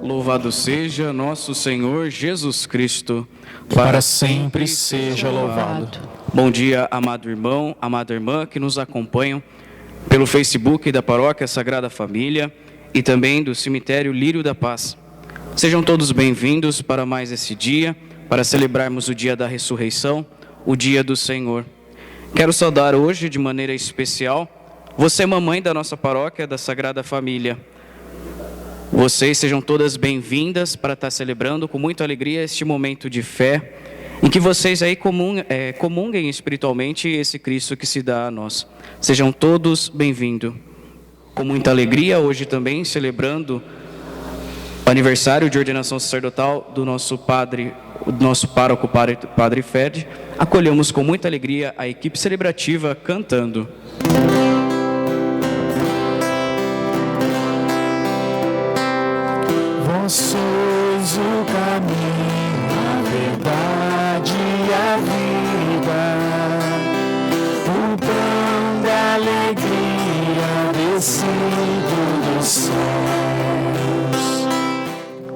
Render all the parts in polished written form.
Louvado seja nosso Senhor Jesus Cristo. Para sempre seja louvado. Bom dia, amado irmão, amada irmã que nos acompanham pelo Facebook da Paróquia Sagrada Família e também do Cemitério Lírio da Paz. Sejam todos bem-vindos para mais esse dia, para celebrarmos o dia da ressurreição, o dia do Senhor. Quero saudar hoje, de maneira especial, você, mamãe da nossa Paróquia da Sagrada Família. Vocês sejam todas bem-vindas para estar celebrando com muita alegria este momento de fé, em que vocês aí comunguem espiritualmente esse Cristo que se dá a nós. Sejam todos bem-vindos. Com muita alegria, hoje também celebrando o aniversário de ordenação sacerdotal do nosso padre, o nosso pároco, Padre Fed, acolhemos com muita alegria a equipe celebrativa cantando. Vós sois o caminho, a verdade e a vida, o pão da alegria descido dos céus.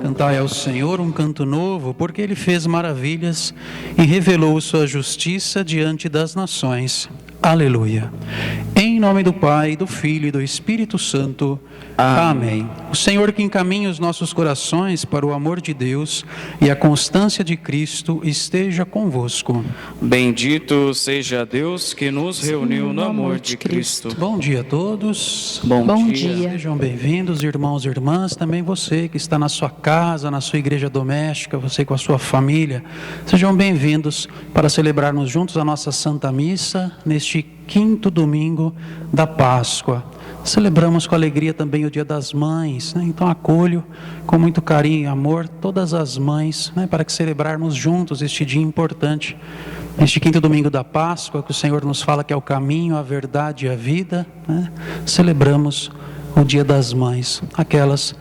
Cantai ao Senhor um canto novo, porque Ele fez maravilhas e revelou sua justiça diante das nações. Aleluia. Em nome do Pai, do Filho e do Espírito Santo. Amém. O Senhor que encaminha os nossos corações para o amor de Deus e a constância de Cristo esteja convosco. Bendito seja Deus que nos reuniu no amor de Cristo. Bom dia a todos. Bom dia. Sejam bem-vindos, irmãos e irmãs. Também você que está na sua casa, na sua igreja doméstica, você com a sua família. Sejam bem-vindos para celebrarmos juntos a nossa Santa Missa neste quinto domingo da Páscoa. Celebramos com alegria também o Dia das Mães, né? Então acolho com muito carinho e amor todas as mães, né? Para que celebrarmos juntos este dia importante, este quinto domingo da Páscoa, que o Senhor nos fala que é o caminho, a verdade e a vida, né? Celebramos o Dia das Mães, aquelas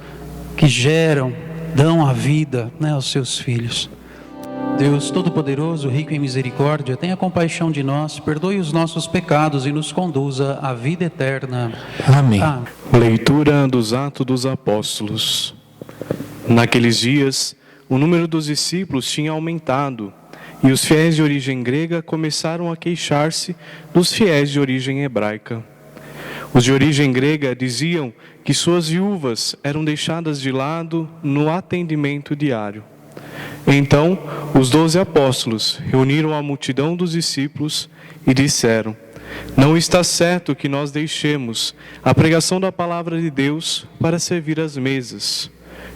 que geram, dão a vida, né, aos seus filhos. Deus Todo-Poderoso, rico em misericórdia, tenha compaixão de nós, perdoe os nossos pecados e nos conduza à vida eterna. Amém. Leitura dos Atos dos Apóstolos. Naqueles dias, o número dos discípulos tinha aumentado, e os fiéis de origem grega começaram a queixar-se dos fiéis de origem hebraica. Os de origem grega diziam que suas viúvas eram deixadas de lado no atendimento diário. Então, os 12 apóstolos reuniram a multidão dos discípulos e disseram: não está certo que nós deixemos a pregação da palavra de Deus para servir às mesas.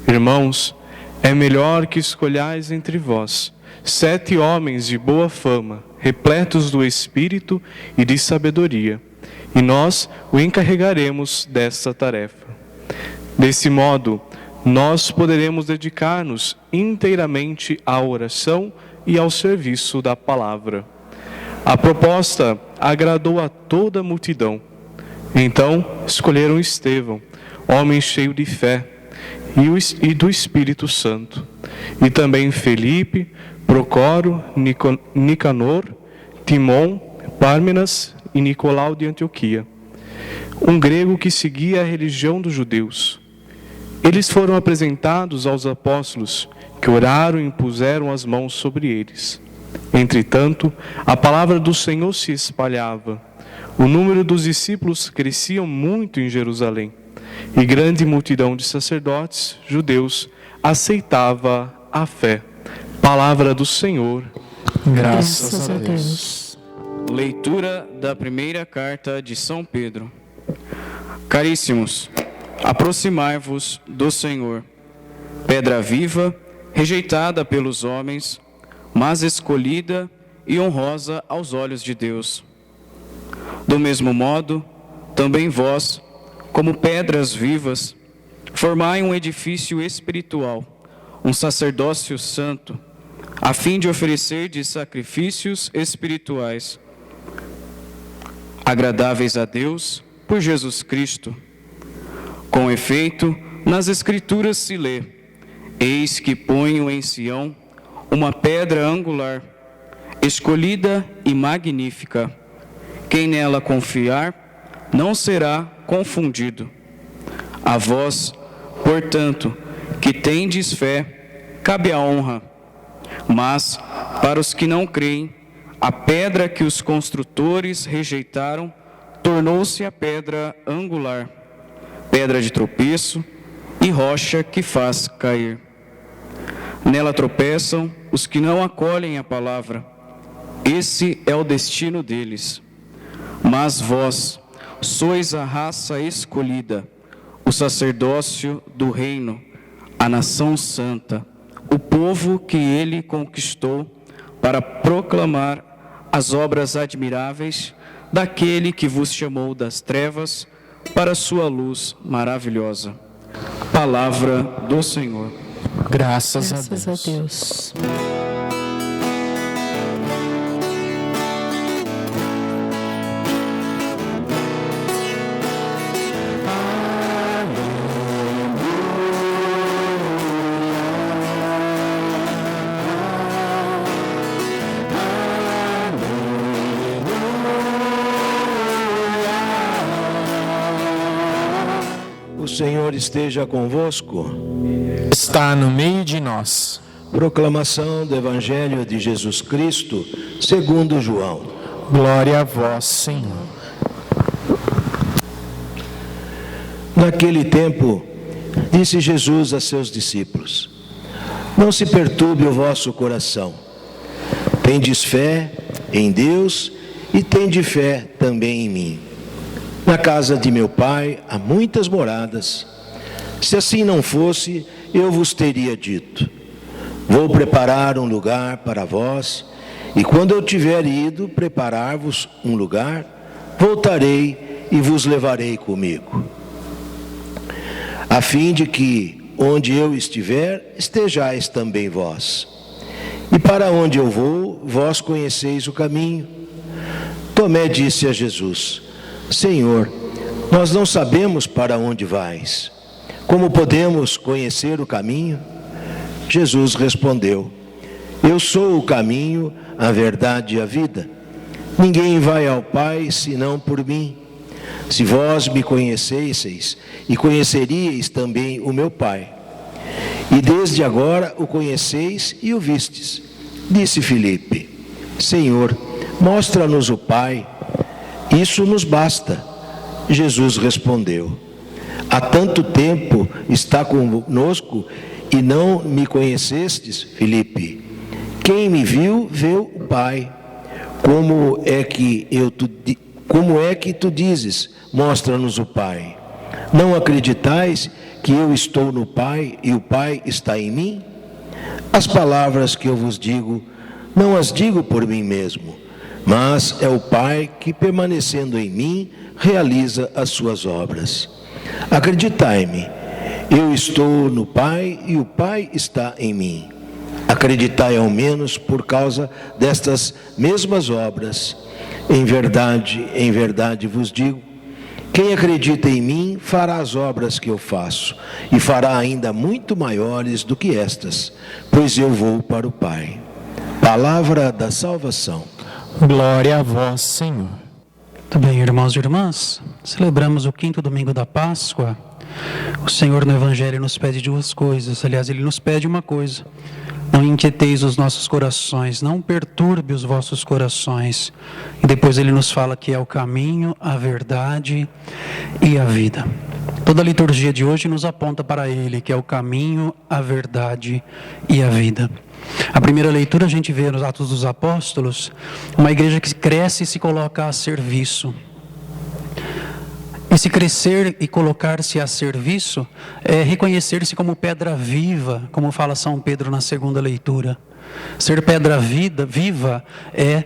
Irmãos, é melhor que escolhais entre vós 7 homens de boa fama, repletos do Espírito e de sabedoria, e nós o encarregaremos desta tarefa. Desse modo, nós poderemos dedicar-nos inteiramente à oração e ao serviço da palavra. A proposta agradou a toda a multidão. Então escolheram Estevão, homem cheio de fé e do Espírito Santo, e também Felipe, Procoro, Nicanor, Timon, Pármenas e Nicolau de Antioquia, um grego que seguia a religião dos judeus. Eles foram apresentados aos apóstolos, que oraram e impuseram as mãos sobre eles. Entretanto, a palavra do Senhor se espalhava. O número dos discípulos crescia muito em Jerusalém, e grande multidão de sacerdotes judeus aceitava a fé. Palavra do Senhor. Graças a Deus. Leitura da primeira carta de São Pedro. Caríssimos, aproximai-vos do Senhor, pedra viva, rejeitada pelos homens, mas escolhida e honrosa aos olhos de Deus. Do mesmo modo, também vós, como pedras vivas, formai um edifício espiritual, um sacerdócio santo, a fim de oferecer de sacrifícios espirituais, agradáveis a Deus por Jesus Cristo. Com efeito, nas Escrituras se lê: eis que ponho em Sião uma pedra angular, escolhida e magnífica. Quem nela confiar não será confundido. A vós, portanto, que tendes fé, cabe a honra. Mas, para os que não creem, a pedra que os construtores rejeitaram tornou-se a pedra angular, pedra de tropeço e rocha que faz cair. Nela tropeçam os que não acolhem a palavra. Esse é o destino deles. Mas vós sois a raça escolhida, o sacerdócio do reino, a nação santa, o povo que ele conquistou para proclamar as obras admiráveis daquele que vos chamou das trevas para a sua luz maravilhosa. Palavra do Senhor. Graças a Deus. O Senhor esteja convosco. Está no meio de nós. Proclamação do Evangelho de Jesus Cristo, segundo João. Glória a vós, Senhor. Naquele tempo, disse Jesus a seus discípulos: Não se perturbe o vosso coração. Tendes fé em Deus e tende fé também em mim. Na casa de meu Pai há muitas moradas. Se assim não fosse, eu vos teria dito: Vou preparar um lugar para vós, e quando eu tiver ido preparar-vos um lugar, voltarei e vos levarei comigo, a fim de que, onde eu estiver, estejais também vós. E para onde eu vou, vós conheceis o caminho. Tomé disse a Jesus: Senhor, nós não sabemos para onde vais. Como podemos conhecer o caminho? Jesus respondeu: Eu sou o caminho, a verdade e a vida. Ninguém vai ao Pai senão por mim. Se vós me conhecesseis, e conheceríeis também o meu Pai. E desde agora o conheceis e o vistes. Disse Filipe: Senhor, mostra-nos o Pai. Isso nos basta. Jesus respondeu: Há tanto tempo está conosco e não me conhecestes, Filipe? Quem me viu, viu o Pai. Como é que tu dizes, mostra-nos o Pai? Não acreditais que eu estou no Pai e o Pai está em mim? As palavras que eu vos digo, não as digo por mim mesmo, mas é o Pai que, permanecendo em mim, realiza as suas obras. Acreditai-me, eu estou no Pai e o Pai está em mim. Acreditai ao menos por causa destas mesmas obras. Em verdade vos digo, quem acredita em mim fará as obras que eu faço, e fará ainda muito maiores do que estas, pois eu vou para o Pai. Palavra da salvação. Glória a vós, Senhor. Muito bem, irmãos e irmãs, celebramos o 5º domingo da Páscoa. O Senhor no Evangelho nos pede duas coisas. Aliás, Ele nos pede uma coisa: não inquieteis os nossos corações, não perturbe os vossos corações. E depois Ele nos fala que é o caminho, a verdade e a vida. Toda a liturgia de hoje nos aponta para Ele, que é o caminho, a verdade e a vida. A primeira leitura a gente vê nos Atos dos Apóstolos, uma igreja que cresce e se coloca a serviço. Esse crescer e colocar-se a serviço é reconhecer-se como pedra viva, como fala São Pedro na segunda leitura. Ser pedra viva é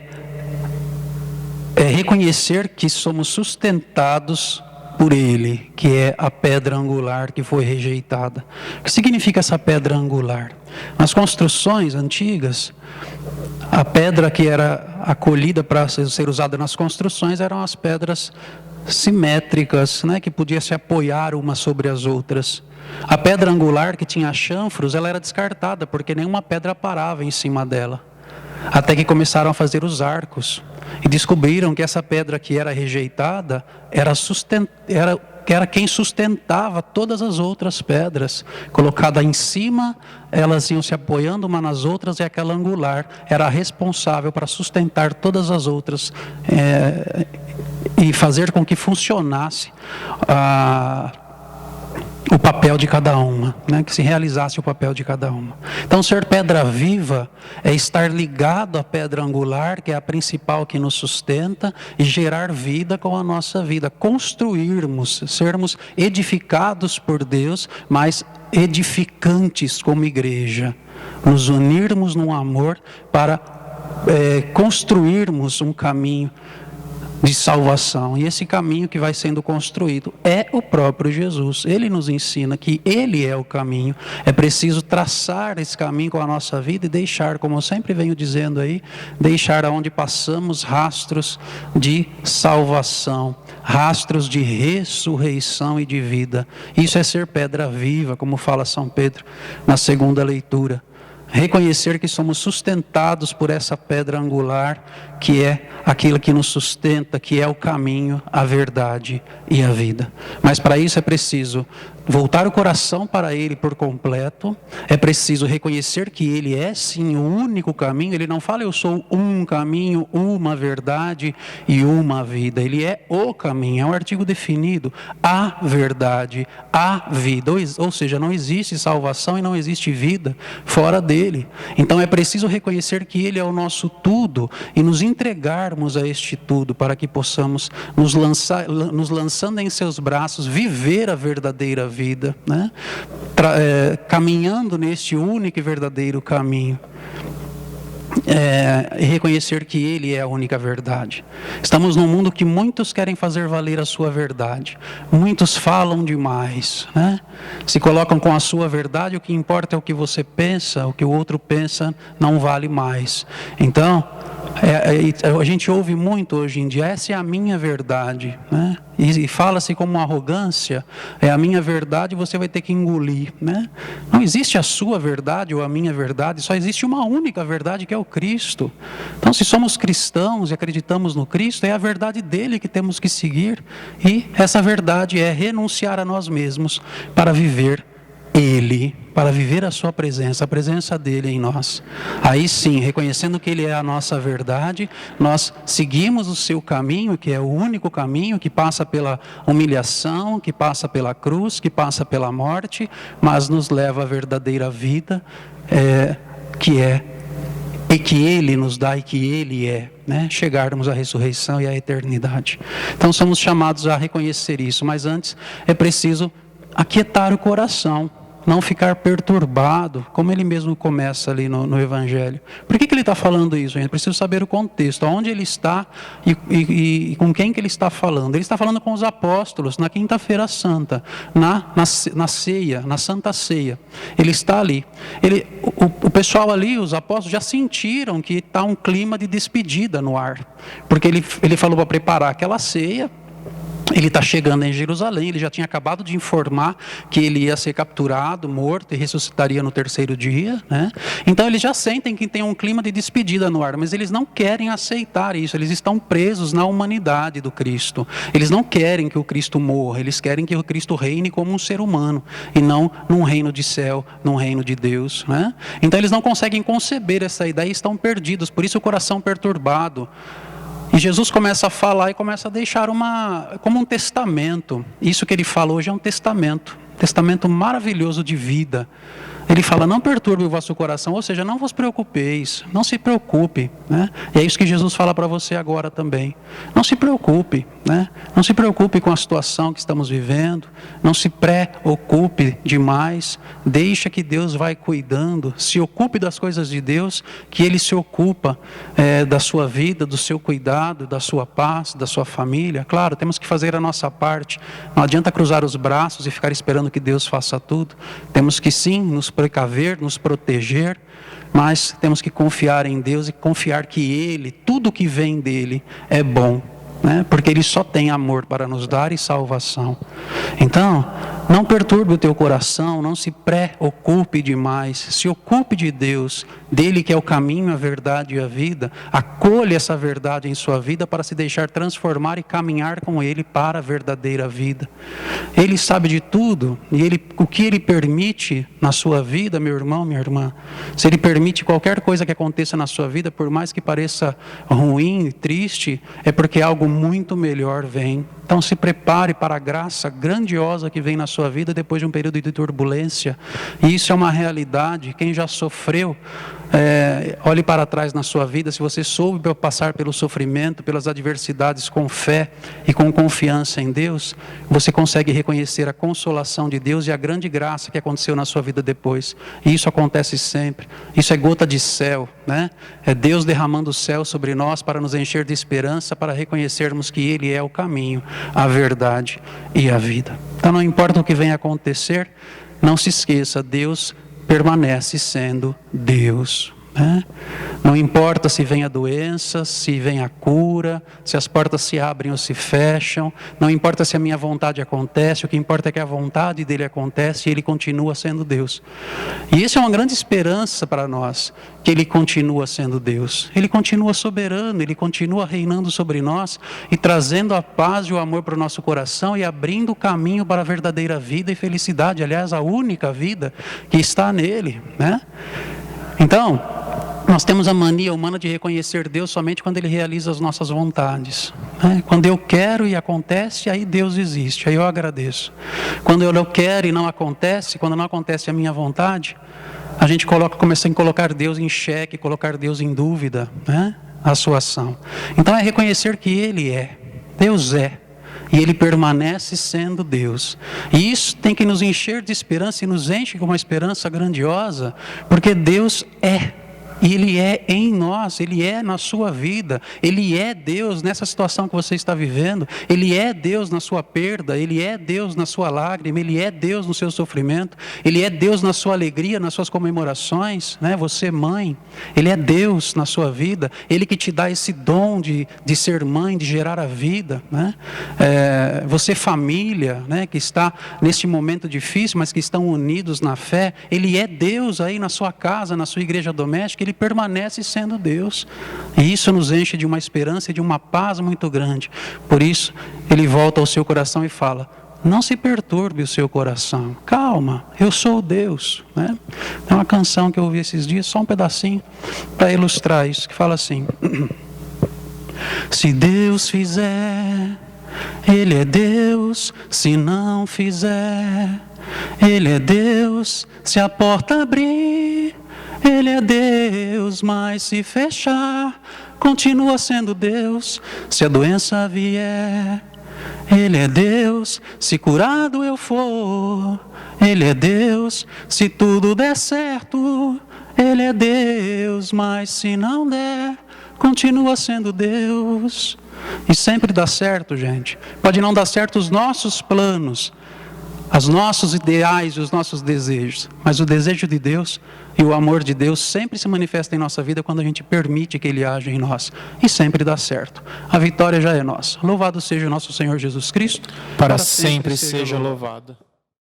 reconhecer que somos sustentados por Ele, que é a pedra angular que foi rejeitada. O que significa essa pedra angular? Nas construções antigas, a pedra que era acolhida para ser usada nas construções eram as pedras simétricas, né, que podia se apoiar umas sobre as outras. A pedra angular que tinha chanfros, ela era descartada, porque nenhuma pedra parava em cima dela. Até que começaram a fazer os arcos e descobriram que essa pedra que era rejeitada era que era quem sustentava todas as outras pedras. Colocada em cima, elas iam se apoiando uma nas outras, e aquela angular era responsável para sustentar todas as outras e fazer com que funcionasse o papel de cada uma, né? Que se realizasse o papel de cada uma. Então, ser pedra viva é estar ligado à pedra angular, que é a principal que nos sustenta, e gerar vida com a nossa vida, construirmos, sermos edificados por Deus, mas edificantes como igreja, nos unirmos num amor para construirmos um caminho de salvação. E esse caminho que vai sendo construído é o próprio Jesus. Ele nos ensina que Ele é o caminho. É preciso traçar esse caminho com a nossa vida e deixar, como eu sempre venho dizendo aí, deixar aonde passamos rastros de salvação, rastros de ressurreição e de vida. Isso é ser pedra viva, como fala São Pedro na segunda leitura. Reconhecer que somos sustentados por essa pedra angular, que é aquilo que nos sustenta, que é o caminho, a verdade e a vida. Mas para isso é preciso voltar o coração para Ele por completo, é preciso reconhecer que Ele é sim o único caminho. Ele não fala eu sou um caminho, uma verdade e uma vida. Ele é o caminho, é um artigo definido, a verdade, a vida. Ou seja, não existe salvação e não existe vida fora dele. Então é preciso reconhecer que Ele é o nosso tudo e nos entregarmos a este tudo para que possamos nos lançando em seus braços, viver a verdadeira vida, né? Caminhando neste único e verdadeiro caminho. E reconhecer que Ele é a única verdade. Estamos num mundo que muitos querem fazer valer a sua verdade. Muitos falam demais, né? Se colocam com a sua verdade, o que importa é o que você pensa, o que o outro pensa não vale mais. Então, a gente ouve muito hoje em dia, essa é a minha verdade, né? E fala-se como uma arrogância, é a minha verdade, você vai ter que engolir, né? Não existe a sua verdade ou a minha verdade, só existe uma única verdade, que é o Cristo. Então, se somos cristãos e acreditamos no Cristo, é a verdade dele que temos que seguir, e essa verdade é renunciar a nós mesmos para viver Ele, para viver a sua presença, a presença dele em nós. Aí sim, reconhecendo que Ele é a nossa verdade, nós seguimos o seu caminho, que é o único caminho, que passa pela humilhação, que passa pela cruz, que passa pela morte, mas nos leva à verdadeira vida, e que Ele nos dá e que Ele é, né? Chegarmos à ressurreição e à eternidade. Então somos chamados a reconhecer isso, mas antes é preciso aquietar o coração, não ficar perturbado, como ele mesmo começa ali no Evangelho. Por que ele está falando isso, gente? Preciso saber o contexto, onde ele está e com quem que ele está falando. Ele está falando com os apóstolos na quinta-feira santa, na ceia, na Santa Ceia. Ele está ali. O pessoal ali, os apóstolos, já sentiram que está um clima de despedida no ar, porque ele falou para preparar aquela ceia. Ele está chegando em Jerusalém, ele já tinha acabado de informar que ele ia ser capturado, morto e ressuscitaria no terceiro dia, né? Então eles já sentem que tem um clima de despedida no ar, mas eles não querem aceitar isso, eles estão presos na humanidade do Cristo. Eles não querem que o Cristo morra, eles querem que o Cristo reine como um ser humano, e não num reino de céu, num reino de Deus, né? Então eles não conseguem conceber essa ideia e estão perdidos, por isso o coração perturbado. E Jesus começa a falar e começa a deixar como um testamento. Isso que ele fala hoje é um testamento maravilhoso de vida. Ele fala, não perturbe o vosso coração, ou seja, não vos preocupeis, não se preocupe, né? E é isso que Jesus fala para você agora também. Não se preocupe, né? Não se preocupe com a situação que estamos vivendo, não se preocupe demais, deixa que Deus vai cuidando, se ocupe das coisas de Deus, que Ele se ocupa da sua vida, do seu cuidado, da sua paz, da sua família. Claro, temos que fazer a nossa parte, não adianta cruzar os braços e ficar esperando que Deus faça tudo. Temos que sim nos precaver, nos proteger, mas temos que confiar em Deus e confiar que Ele, tudo que vem dEle é bom, né? Porque Ele só tem amor para nos dar e salvação. Então, Não perturbe o teu coração, não se preocupe demais. Se ocupe de Deus, dele que é o caminho, a verdade e a vida. Acolha essa verdade em sua vida para se deixar transformar e caminhar com ele para a verdadeira vida. Ele sabe de tudo e o que ele permite na sua vida, meu irmão, minha irmã. Se ele permite qualquer coisa que aconteça na sua vida, por mais que pareça ruim e triste, é porque algo muito melhor vem. Então se prepare para a graça grandiosa que vem na sua vida depois de um período de turbulência. E isso é uma realidade. Quem já sofreu, olhe para trás na sua vida. Se você soube passar pelo sofrimento, pelas adversidades com fé e com confiança em Deus, você consegue reconhecer a consolação de Deus e a grande graça que aconteceu na sua vida depois. E isso acontece sempre. Isso é gota de céu, né? É Deus derramando o céu sobre nós para nos encher de esperança, para reconhecermos que Ele é o caminho, a verdade e a vida. Então não importa o que venha acontecer, não se esqueça, Deus permanece sendo Deus. Não importa se vem a doença, se vem a cura, se as portas se abrem ou se fecham, não importa se a minha vontade acontece, o que importa é que a vontade dele acontece e ele continua sendo Deus. E isso é uma grande esperança para nós, que ele continua sendo Deus. Ele continua soberano, ele continua reinando sobre nós e trazendo a paz e o amor para o nosso coração e abrindo o caminho para a verdadeira vida e felicidade, aliás, a única vida que está nele, né? Então, nós temos a mania humana de reconhecer Deus somente quando Ele realiza as nossas vontades. Quando eu quero e acontece, aí Deus existe, aí eu agradeço. Quando eu não quero e não acontece, quando não acontece a minha vontade, a gente começa a colocar Deus em xeque, colocar Deus em dúvida, a sua ação. Então é reconhecer que Ele é, Deus é. E Ele permanece sendo Deus. E isso tem que nos encher de esperança e nos enche com uma esperança grandiosa, porque Deus é. E Ele é em nós, Ele é na sua vida, Ele é Deus nessa situação que você está vivendo, Ele é Deus na sua perda, Ele é Deus na sua lágrima, Ele é Deus no seu sofrimento, Ele é Deus na sua alegria, nas suas comemorações, né? Você mãe, Ele é Deus na sua vida, Ele que te dá esse dom de ser mãe, de gerar a vida, né? Você família, né? Que está neste momento difícil, mas que estão unidos na fé, Ele é Deus aí na sua casa, na sua igreja doméstica, Ele permanece sendo Deus. E isso nos enche de uma esperança e de uma paz muito grande. Por isso, Ele volta ao seu coração e fala: não se perturbe o seu coração. Calma, eu sou Deus. Né? Tem uma canção que eu ouvi esses dias, só um pedacinho, para ilustrar isso, que fala assim: se Deus fizer, Ele é Deus. Se não fizer, Ele é Deus. Se a porta abrir, Ele é Deus, mas se fechar, continua sendo Deus. Se a doença vier, Ele é Deus. Se curado eu for, Ele é Deus. Se tudo der certo, Ele é Deus, mas se não der, continua sendo Deus. E sempre dá certo, gente. Pode não dar certo os nossos planos, os nossos ideais e os nossos desejos, mas o desejo de Deus e o amor de Deus sempre se manifesta em nossa vida quando a gente permite que Ele haja em nós. E sempre dá certo. A vitória já é nossa. Louvado seja o nosso Senhor Jesus Cristo. Para sempre seja louvado.